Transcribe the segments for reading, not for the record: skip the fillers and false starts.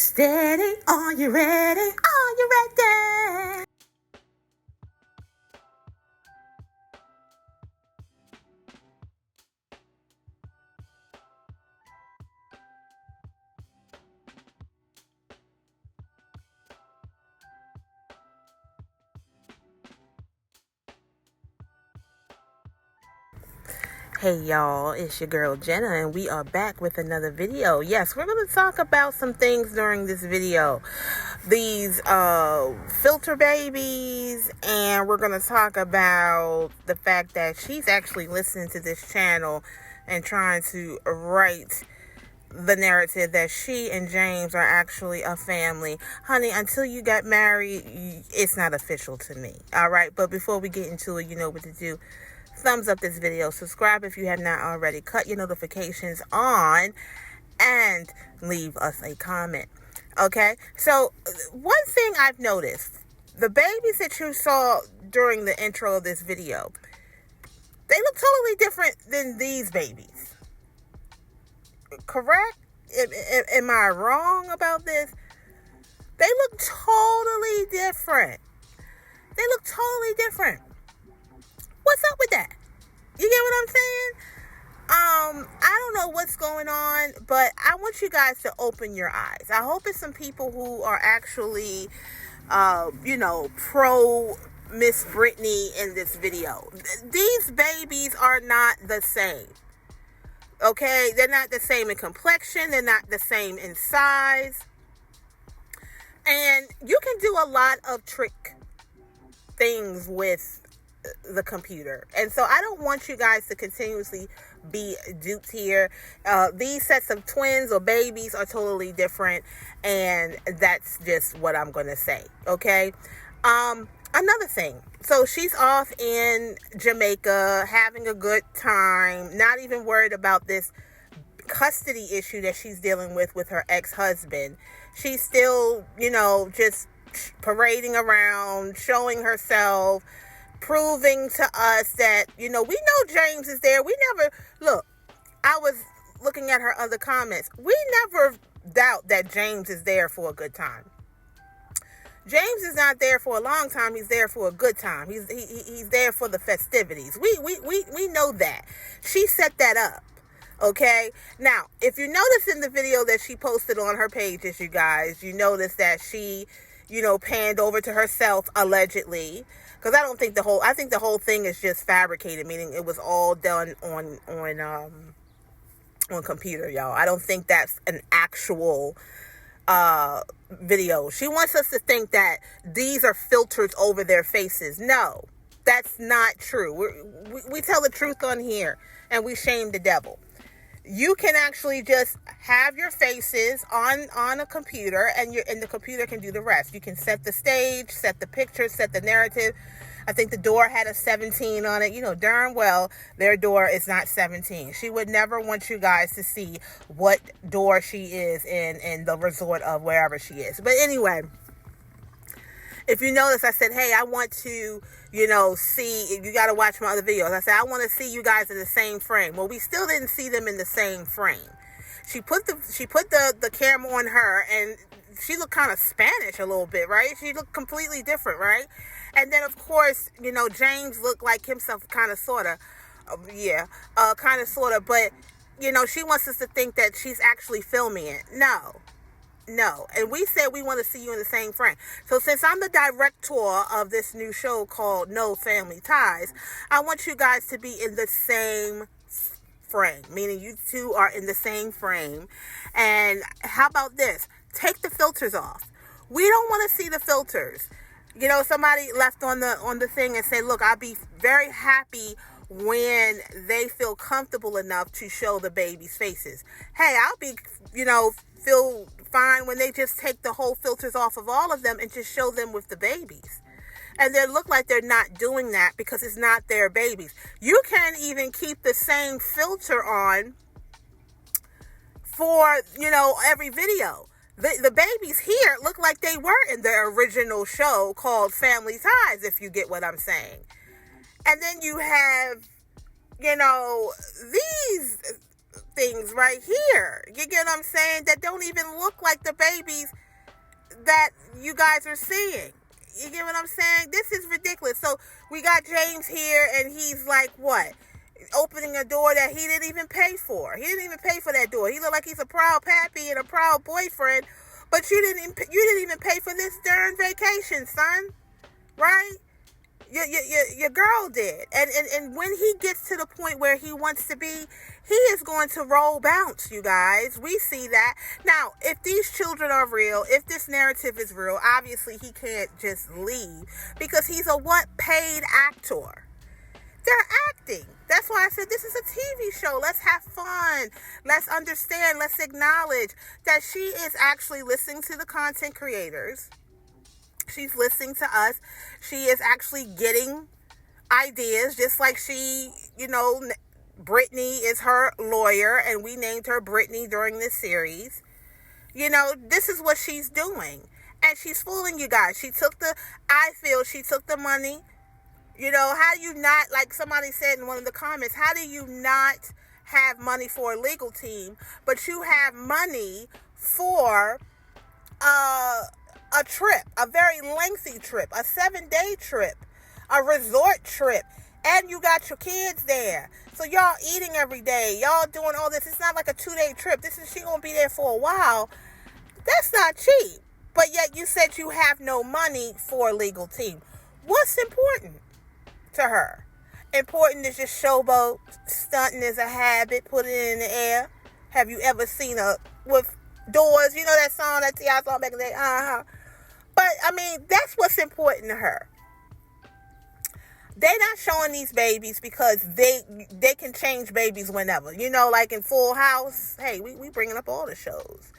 Steady, are you ready? Are you ready? Hey y'all, it's your girl Jenna and we are back with another video. Yes, we're going to talk about some things during this video. These filter babies, and we're going to talk about the fact that she's actually listening to this channel and trying to write the narrative that she and James are actually a family. Honey, until you got married, it's not official to me. All right, but before we get into it, you know what to do. Thumbs up this video, subscribe if you have not already, cut your notifications on, and leave us a comment. Okay, so one thing I've noticed, the babies that you saw during the intro of this video, they look totally different than these babies. Correct? Am I wrong about this? They look totally different. They look totally different. What's up with that? You get what I'm saying? I don't know what's going on, but I want you guys to open your eyes. I hope it's some people who are actually, pro Miss Brittany in this video. These babies are not the same. Okay? They're not the same in complexion. They're not the same in size. And you can do a lot of trick things with the computer, and so I don't want you guys to continuously be duped here. These sets of twins or babies are totally different, and that's just what I'm gonna say. Okay. Another thing, so she's off in Jamaica having a good time, not even worried about this custody issue that she's dealing with her ex-husband. She's still, just parading around, showing herself, proving to us that, we know James is there. We never, look, I was looking at her other comments. We never doubt that James is there for a good time. James is not there for a long time. He's there for a good time. He's there for the festivities. We know that. She set that up. Okay. Now, if you notice in the video that she posted on her pages, you guys, you notice that she, panned over to herself allegedly. Because I think the whole thing is just fabricated, meaning it was all done on computer, y'all. I don't think that's an actual video. She wants us to think that these are filters over their faces. No, that's not true. We tell the truth on here, and we shame the devil. You can actually just have your faces on a computer, and the computer can do the rest. You can set the stage, set the picture, set the narrative. I think the door had a 17 on it. You know darn well their door is not 17. She would never want you guys to see what door she is in the resort of wherever she is. But anyway, if you notice, I said, hey, I want to, see, you got to watch my other videos. I said, I want to see you guys in the same frame. Well, we still didn't see them in the same frame. She put the camera on her, and she looked kind of Spanish a little bit, right? She looked completely different, right? And then, of course, James looked like himself, kind of, sort of. Kind of, sort of. But, she wants us to think that she's actually filming it. No. And we said we want to see you in the same frame. So since I'm the director of this new show called No Family Ties, I want you guys to be in the same frame, meaning you two are in the same frame. And how about this? Take the filters off. We don't want to see the filters. Somebody left on the thing and said, look, I'll be very happy when they feel comfortable enough to show the baby's faces. Hey, I'll be, feel fine when they just take the whole filters off of all of them and just show them with the babies. And they look like they're not doing that because it's not their babies. You can't even keep the same filter on for, every video. The babies here look like they were in the original show called Family Ties, if you get what I'm saying. And then you have, these things right here. You get what I'm saying? That don't even look like the babies that you guys are seeing. You get what I'm saying? This is ridiculous. So we got James here, and he's like, what? Opening a door that he didn't even pay for. He didn't even pay for that door. He looked like he's a proud pappy and a proud boyfriend, but you didn't even pay for this darn vacation, son. Right? Your girl did. And when he gets to the point where he wants to be, he is going to roll bounce, you guys. We see that. Now, if these children are real, if this narrative is real, obviously he can't just leave because he's a paid actor. They're acting. That's why I said this is a TV show. Let's have fun. Let's understand. Let's acknowledge that she is actually listening to the content creators. She's listening to us. She is actually getting ideas, just like Brittany is her lawyer, and we named her Brittany during this series. This is what she's doing. And she's fooling you guys. She took the money. How do you not, like somebody said in one of the comments, how do you not have money for a legal team, but you have money for a trip, a very lengthy trip, a 7-day trip, a resort trip, and you got your kids there. So y'all eating every day, y'all doing all this. It's not like a 2-day trip. She gonna be there for a while. That's not cheap. But yet you said you have no money for a legal team. What's important to her? Important is just showboat, stunting is a habit, put it in the air. Have you ever seen with doors? You know that song that T.I. song back in the day? But, that's what's important to her. They're not showing these babies because they can change babies whenever. Like in Full House. Hey, we bringing up all the shows.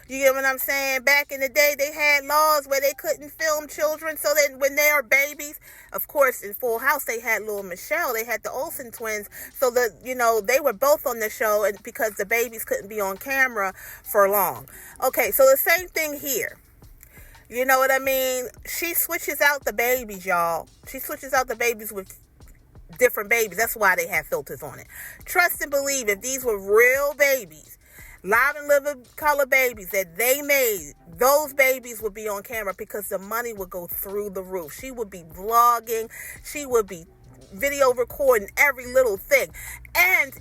You get what I'm saying? Back in the day, they had laws where they couldn't film children so that when they are babies, of course, in Full House, they had little Michelle. They had the Olsen twins. So they were both on the show and because the babies couldn't be on camera for long. Okay, so the same thing here. You know what I mean? She switches out the babies, y'all. She switches out the babies with different babies. That's why they have filters on it. Trust and believe, if these were real babies, live and living color babies that they made, those babies would be on camera because the money would go through the roof. She would be vlogging. She would be video recording every little thing. And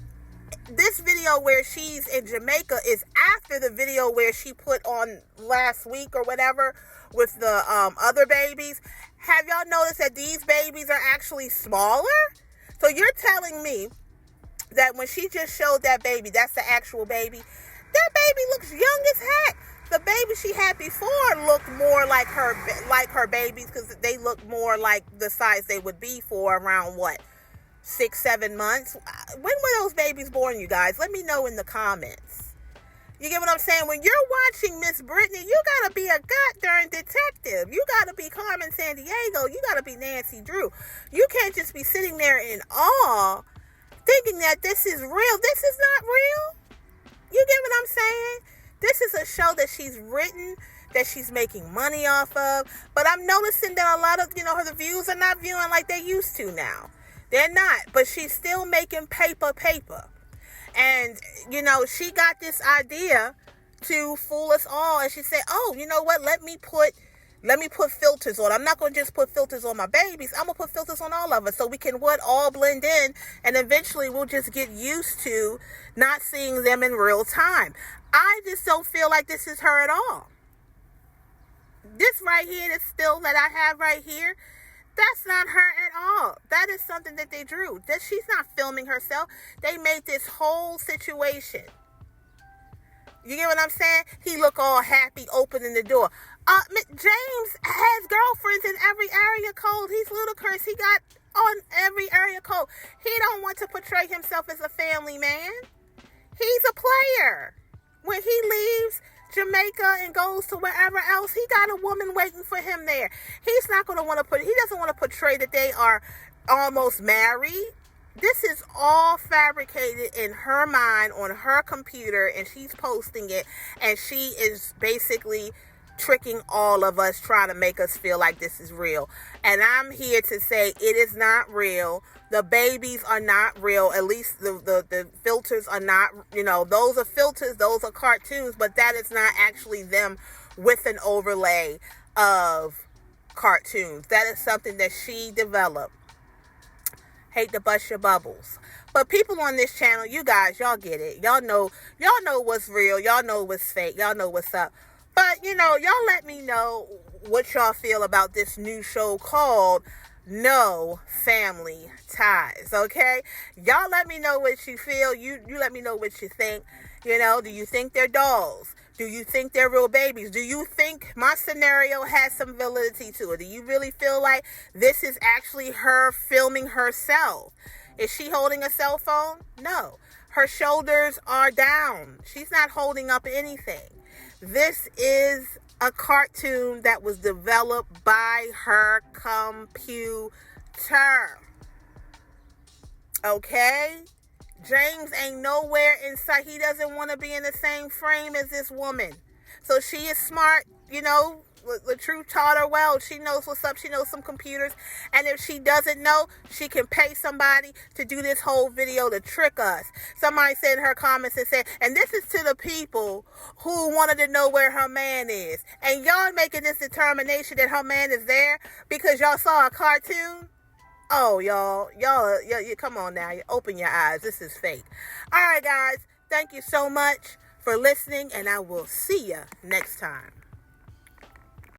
this video where she's in Jamaica is after the video where she put on last week or whatever with the other babies. Have y'all noticed that these babies are actually smaller? So you're telling me that when she just showed that baby, that's the actual baby? That baby looks young as heck. The baby she had before looked more like her babies because they look more like the size they would be for around 6-7 months. When were those babies born, you guys? Let me know in the comments. You get what I'm saying? When you're watching Miss Brittany, you gotta be a goddamn detective. You gotta be Carmen Sandiego. You gotta be Nancy Drew. You can't just be sitting there in awe thinking that this is real. This is not real. You get what I'm saying? This is a show that she's written, that she's making money off of. But I'm noticing that a lot of, her views are not viewing like they used to now. They're not. But she's still making paper. And, she got this idea to fool us all. And she said, oh, you know what? Let me put filters on. I'm not going to just put filters on my babies. I'm going to put filters on all of us so we can all blend in. And eventually we'll just get used to not seeing them in real time. I just don't feel like this is her at all. This right here, this still that I have right here, that's not her at all. That is something that they drew. She's not filming herself. They made this whole situation. You get what I'm saying? He look all happy opening the door. James has girlfriends in every area code. He's ludicrous. He got on every area code. He don't want to portray himself as a family man. He's a player. When he leaves Jamaica and goes to wherever else, he got a woman waiting for him there. He's not going to want to he doesn't want to portray that they are almost married. This is all fabricated in her mind on her computer, and she's posting it, and she is basically tricking all of us, trying to make us feel like this is real. And I'm here to say it is not real. The babies are not real. At least the filters are not, those are filters, those are cartoons, but that is not actually them with an overlay of cartoons. That is something that she developed. Hate to bust your bubbles. But people on this channel, you guys, y'all get it. Y'all know what's real. Y'all know what's fake. Y'all know what's up. But, y'all let me know what y'all feel about this new show called No Family Ties, okay? Y'all let me know what you feel. You let me know what you think. Do you think they're dolls? Do you think they're real babies? Do you think my scenario has some validity to it? Do you really feel like this is actually her filming herself? Is she holding a cell phone? No. Her shoulders are down. She's not holding up anything. This is a cartoon that was developed by her computer. Okay? James ain't nowhere in sight. He doesn't want to be in the same frame as this woman. So she is smart, Latruth taught her well. She knows what's up. She knows some computers. And if she doesn't know, she can pay somebody to do this whole video to trick us. Somebody said in her comments and said, and this is to the people who wanted to know where her man is. And y'all making this determination that her man is there because y'all saw a cartoon? Oh, y'all, come on now. Open your eyes. This is fake. All right, guys. Thank you so much for listening, and I will see you next time.